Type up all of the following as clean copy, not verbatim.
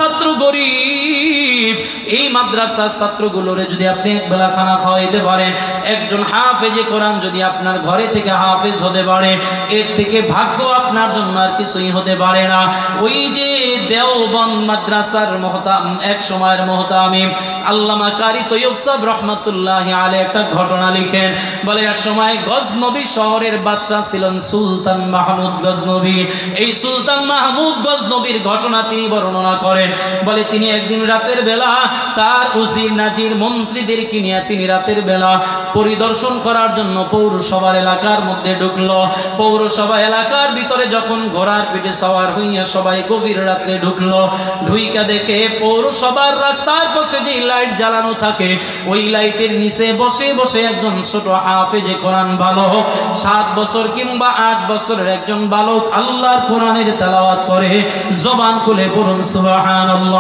ছাত্র গরিব, এই মাদ্রাসার ছাত্রগুলোরে যদি আপনি একবেলা খানা খাওয়াইতে পারেন, একজন হাফেজে কোরআন যদি আপনার ঘরে থেকে হাফেজ হতে পারে, এর থেকে ভাগ্য আপনার জন্য আর কিছুই হতে পারে না। ওই যে দেওবন্দ মাদ্রাসার এক সময়ের মুহতামিম আল্লামা কারি তৈয়ব সাহেব রহমাতুল্লাহি আলাইহি একটা ঘটনা লিখেন, বলে এক সময় গজনবী শহরের বাদশাহ ছিলেন সুলতান মাহমুদ গজনবী। এই সুলতান মাহমুদ গজনবীর ঘটনা তিনি বর্ণনা করেন, বলে তিনি একদিন রাতের বেলা তার উজির নাজির মন্ত্রীদেরকে নিয়ে তিনি রাতের বেলা পরিদর্শন করার জন্য পৌরসভার এলাকার মধ্যে ঢুকলো। পৌরসভা এলাকার ভিতরে যখন ঘোড়ার পিঠে সওয়ার হইয়া সবাই গভীর রাত্রে ঢুকলো, ঢুইকা দেখে পৌরসভার রাস্তার পাশে যে লাইট জ্বালানো থাকে, ওই লাইটের নিচে বসে বসে একজন ছোট হাফেজে কোরআন বালক, 7 বছর কিংবা 8 বছরের একজন বালক আল্লাহর কোরআনের তেলাওয়াত করে। জবান খুলে পড়ুন সুবহানাল্লাহ।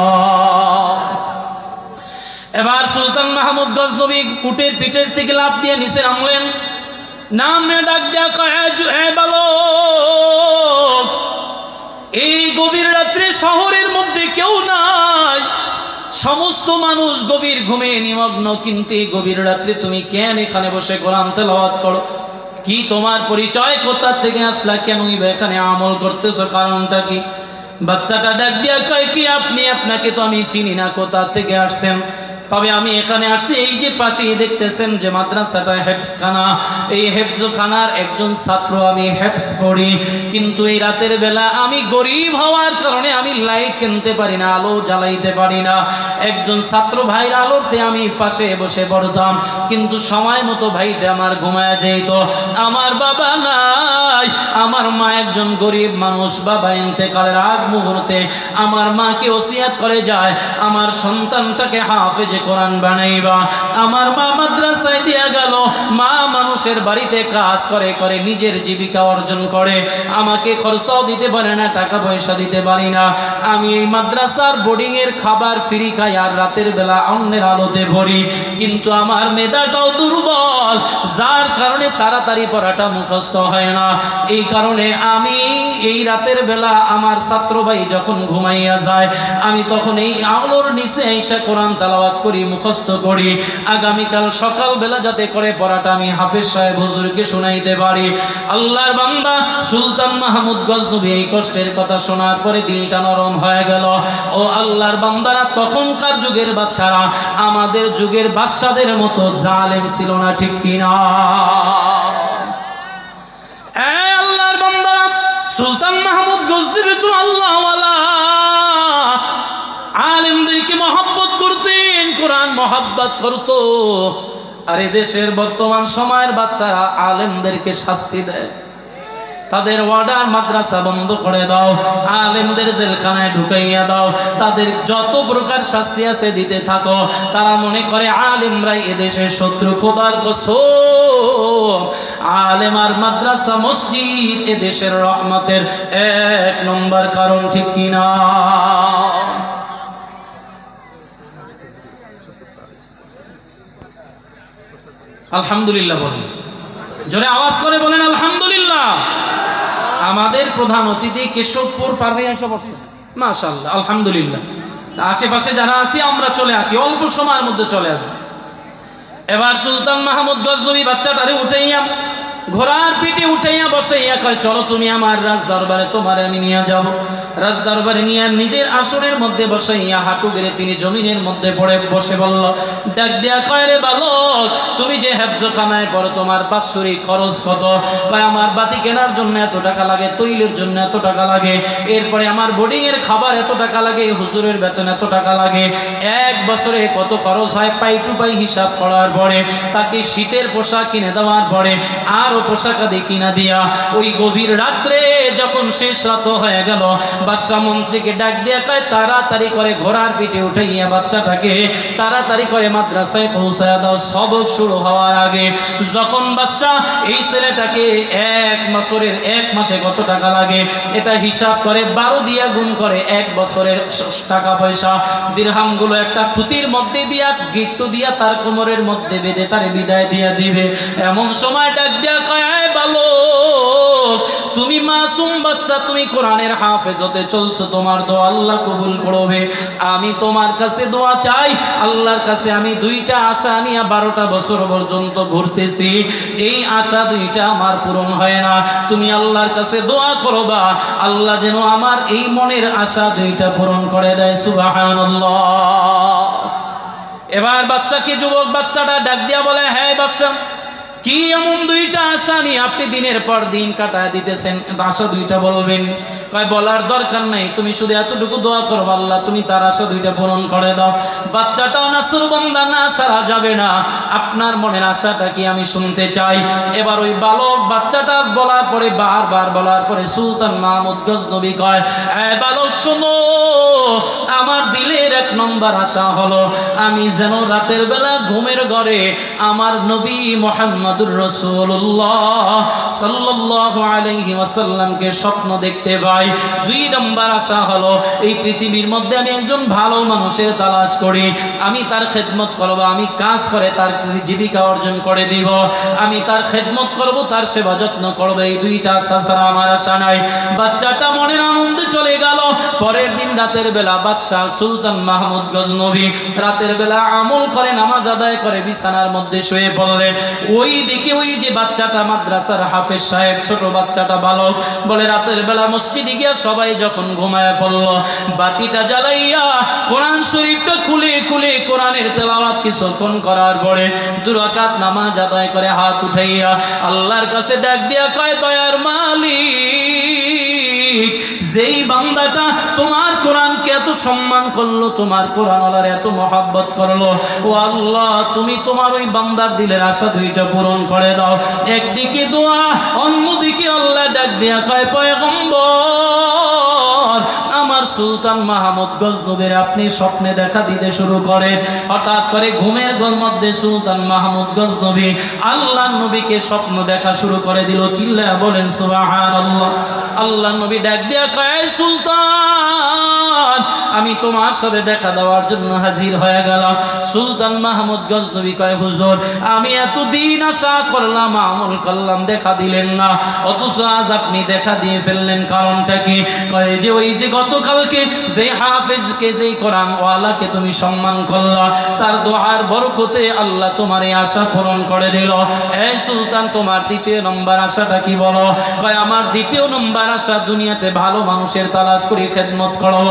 এবার সুলতান মাহমুদ গজনবী উটের পিঠের থেকে লাফ দিয়ে নিচে নামলেন, নামে ডাক দেয়া কয়, এ বালক, এই গভীর রাত্রে শহরের মধ্যে কেউ নাই, সমস্ত মানুষ গভীর ঘুমে নিমগ্ন, কিন্তু এই গভীর রাত্রে তুমি কেন এখানে বসে কোরআন তেলাওয়াত করো? কি তোমার পরিচয়, কোথা থেকে আসলা, কেনই বা এখানে আমল করতেছো, কারণটা কি? বাচ্চাটা ডাক দিয়া কয়, কি আপনি, আপনাকে তো আমি চিনি না, কোথা থেকে আসছেন? তবে আমি এখানে আসছি, এই যে পাশেই দেখতেছেন যে মাদ্রাসাটা হেফজখানা, এই হেফজখানার একজন ছাত্র, আমি হেফজ পড়ি, কিন্তু এই রাতের বেলা আমি গরিব হওয়ার কারণে আমি লাইট কিনতে পারি না, আলো জ্বালাইতে পারি না। একজন ছাত্র ভাইয়ের আলোতে আমি পাশে বসে পড়তাম, কিন্তু সময় মতো ভাইটা আমার ঘুমায় যেত। আমার বাবা নাই, আমার মা একজন গরিব মানুষ, বাবা ইন্তেকালের আগ মুহূর্তে আমার মাকে ওসিয়াত করে যায়, আমার সন্তানটাকে হাফেজে কোরআন বানাইবা। আমার মা মাদ্রাসায় দিয়া গেল, মা মানুষের বাড়িতে কাজ করে করে নিজের জীবিকা অর্জন করে, আমাকে খরচাও দিতে পারে না, টাকা পয়সা দিতে পারি না। আমি এই মাদ্রাসার বোর্ডিং এর খাবার ফ্রি খাই আর রাতের বেলা অন্যের আলোতে ভরি, কিন্তু আমার মেধাটাও দুর্বল, যার কারণে তাড়াতাড়ি পড়াটা মুখস্থ হয় না। এই কারণে আমি এই রাতের বেলা আমার ছাত্র ভাই যখন ঘুমাইয়া যায়, আমি তখন এই আলোর নিচে এসে কোরআন তেলাওয়াত করি, মুখস্থ করি, আগামীকাল সকালবেলা যাতে করে পড়াটা আমি হাফেজ সাহেব হুজুরকে শোনাইতে পারি। আল্লাহর বান্দা সুলতান মাহমুদ গজনবী এই কষ্টের কথা শোনার পরে দিলটা নরম হয়ে গেল। ও আল্লাহর বান্দারা, তখনকার যুগের বাদশারা আমাদের যুগের বাদশাদের মতো জালেম ছিল না, ঠিক কিনা? আল্লাহর বান্দারা, সুলতান মাহমুদ গজনবী তো আল্লাহওয়ালা, আলেমদেরকে মহব্বত করতেন, কোরআন মহব্বত করতো। আর দেশের বর্তমান সময়ের বাদশারা আলেমদেরকে শাস্তি দেয়, তাদের ওয়ার্ডার মাদ্রাসা বন্ধ করে দাও, আলেমদের জেলখানায় ঢুকাইয়া দাও, তাদের যত প্রকার শাস্তি আছে দিতে থাকো। তারা মনে করে আলেমরাই এদেশের শত্রু। খোদার কসম, আলেম আর মাদ্রাসা মসজিদ এদেশের রহমতের 1 নম্বর কারণ, ঠিক কিনা? আলহামদুলিল্লাহ বলেন, জোরে আওয়াজ করে বলেন আলহামদুলিল্লাহ। আমাদের প্রধান অতিথি কেশবপুর পারবে এসে পড়ছে, মাশাআল্লাহ, আলহামদুলিল্লাহ। আশেপাশে যারা আছি আমরা চলে আসি, অল্প সময়ের মধ্যে চলে আসবো। এবার সুলতান মাহমুদ গজনবী বাচ্চাটারে উঠাইয়া ঘোড়ার পিঠে উঠাইয়া বসাইয়া কয়, চলো তুমি আমার রাজ দরবারে, তোমারে আমি নিয়ে যাব। রাজ দরবারে নিয়ে নিজের আসনের মধ্যে বসাইয়া হাঁটু গেড়ে তিনি জমিনের মধ্যে পড়ে বসে বলল, ডাক দিয়া কয়, রে বালক, তুমি যে হেফজখানায় পড়ো, তোমার বাৎসরিক খরচ কত? কয়, আমার বাতি কেনার জন্য এত টাকা লাগে, তৈলের জন্য এত টাকা লাগে, এরপরে আমার বোর্ডিং এর খাবার এত টাকা লাগে, হুজুরের বেতন এত টাকা লাগে। 1 বছরে কত খরচ হয় পাই টু পাই হিসাব করার পরে তাকে শীতের পোশাক কিনে দেওয়ার পরে আরো পোশাক আদি কিনা দিয়া ওই গভীর রাত্রে যখন শেষ রাত হয়ে গেল, বাদশা মন্ত্রীকে ডাক দিয়া কয়, তাড়াতাড়ি করে ঘোড়ার পিঠে উঠাইয়া বাচ্চাটাকে তাড়াতাড়ি করে মাদ্রাসায় পৌঁছায় দাও, সবক শুরু হওয়ার আগে। যখন বাদশা এই ছেলেটাকে 1 মাসে কত টাকা লাগে এটা হিসাব করে 12 দিয়া গুণ করে 1 বছরের টাকা পয়সা দিরহামগুলো একটা খুঁতির মধ্যে দিয়া গিট্টু দিয়া তার কোমরের মধ্যে বেঁধে তারে বিদায় দিয়া দিবে। এমন সময় ডাক দিয়া কয়, বালক, তুমি মাসুম বাচ্চা, তুমি কোরআনের হাফেজ হতে চলছো, তোমার দোয়া আল্লাহ কবুল করবে। আমি তোমার কাছে দোয়া চাই, আল্লাহর কাছে আমি দুইটা আশা নিয়ে 12টা বছর পর্যন্ত ঘুরতেছি, এই আশা দুইটা আমার পূরণ হয় না। তুমি আল্লাহর কাছে দোয়া করবা, আল্লাহ যেন আমার এই মনের আশা দুইটা পূরণ করে দেয়। সুবহানাল্লাহ। এবার বাদশাকে যুবক বাচ্চাটা ডাক দিয়া বলে, হ্যাঁ বাদশা, কি এমন দুইটা আশা নিয়ে আপনি দিনের পর দিন কাটায় দিতেছেন? আশা দুইটা বলবেন। কয় বলার দরকার নাই, তুমি শুধু এতটুকু দোয়া করো, আল্লাহ তুমি তার আশা দুইটা পূরণ করে দাও। বাচ্চাটাও নাসরবান্দা না ছাড়া যাবে না, আপনার মনের আশাটা কি আমি শুনতে চাই। এবার ওই বালক বাচ্চাটা বলার পরে, বারবার বলার পরে সুলতান মাহমুদ গজনবী কয়, এই বালক শোনো, আমার দিলের 1 নম্বর আশা হলো আমি যেন রাতের বেলা ঘুমের ঘরে আমার নবী মুহাম্মদুর রাসূলুল্লাহ সাল্লাল্লাহু আলাইহি ওয়াসাল্লামকে স্বপ্ন দেখতে পাই। 2 নম্বর আশা হলো এই পৃথিবীর মধ্যে আমি একজন ভালো মানুষের তালাশ করি, আমি তার খেদমত করব, আমি কাজ করে তার জীবিকা অর্জন করে দিব, আমি তার খেদমত করব, তার সেবা যত্ন করব। এই 2টা আশা ছাড়া আমার আশা নাই। বাচ্চাটা মনের আনন্দে চলে গেল। পরের দিন রাতের বেলা বাদশাহ সুলতান মাহমুদ গজনবী রাতের বেলা আমল করে, নামাজ আদায় করে বিছানার মধ্যে শুয়ে পড়লেন। ওই দিকে ওই যে বাচ্চাটা মাদ্রাসার হাফেজ সাহেব, ছোট বাচ্চাটা বালক, বলে রাতের বেলা মসজিদে গিয়ে সবাই যখন ঘুমায় পড়ল, বাতিটা জ্বালাইয়া কোরআন শরীফটা খুলে খুলে কোরআনের তেলাওয়াত কিছুক্ষণ করার পরে 2 রাকাত নামাজ আদায় করে হাত উঠাইয়া আল্লাহর কাছে ডাক দিয়া কয়, দয়ার মালিক, যেই বান্দাটা তোমার কোরআনকে এত সম্মান করলো, তোমার কোরআনওয়ালার এত মহব্বত করলো, ও আল্লাহ তুমি তোমার ওই বান্দার দিলের আশা দুইটা পূরণ করে দাও। একদিকে দোয়া, অন্যদিকে আল্লাহ ডাক দিয়া কয়, পয়গম্বর আমার সুলতান মাহমুদ গজনবীর আপনি স্বপ্নে দেখা দিতে শুরু করে। হঠাৎ করে ঘুমের মধ্যে সুলতান মাহমুদ গজনবী আল্লাহর নবীকে স্বপ্ন দেখা শুরু করে দিল। চিল্লায়া বলেন সুবহানাল্লাহ। আল্লাহর নবী ডাক দিয়া কয়, সুলতান আমি তোমার সাথে দেখা দেওয়ার জন্য হাজির হয়ে গেলাম। সুলতান মাহমুদ গজনবী কয়, হুজুর আমি এতদিন আশা করলাম, আমল করলাম, দেখা দিলেন না, অথচ আজ আপনি দেখা দিয়ে ফেললেন, কারণটা কি? কয় যে ওই যে গতকালকে যে হাফেজকে, যে কোরআন ওয়ালাকে তুমি সম্মান করলা, তার দোয়ার বরকতে আল্লাহ তোমার এই আশা পূরণ করে দিল। এই সুলতান তোমার 2য় নম্বর আশাটা কি বলো? কয় আমার 2য় নম্বর আশা দুনিয়াতে ভালো মানুষের তালাশ করে খেদমত করব।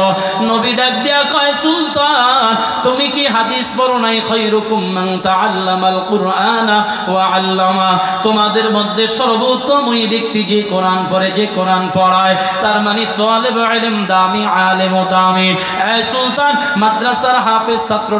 নবী ডাক দিয়া কয়, সুলতান তুমি কি হাদিস পড়ো নাই, খায়রুকুম মান তাআল্লামাল কুরআনা ওয়া আল্লামা, তোমাদের মধ্যে সর্বোত্তম ওই ব্যক্তি যে কোরআন পড়ে, যে কোরআন পড়ায়, তার মানে তালেব ইলম দামি, আলেম ও দামি। এই সুলতান মাদ্রাসার হাফেজ ছাত্র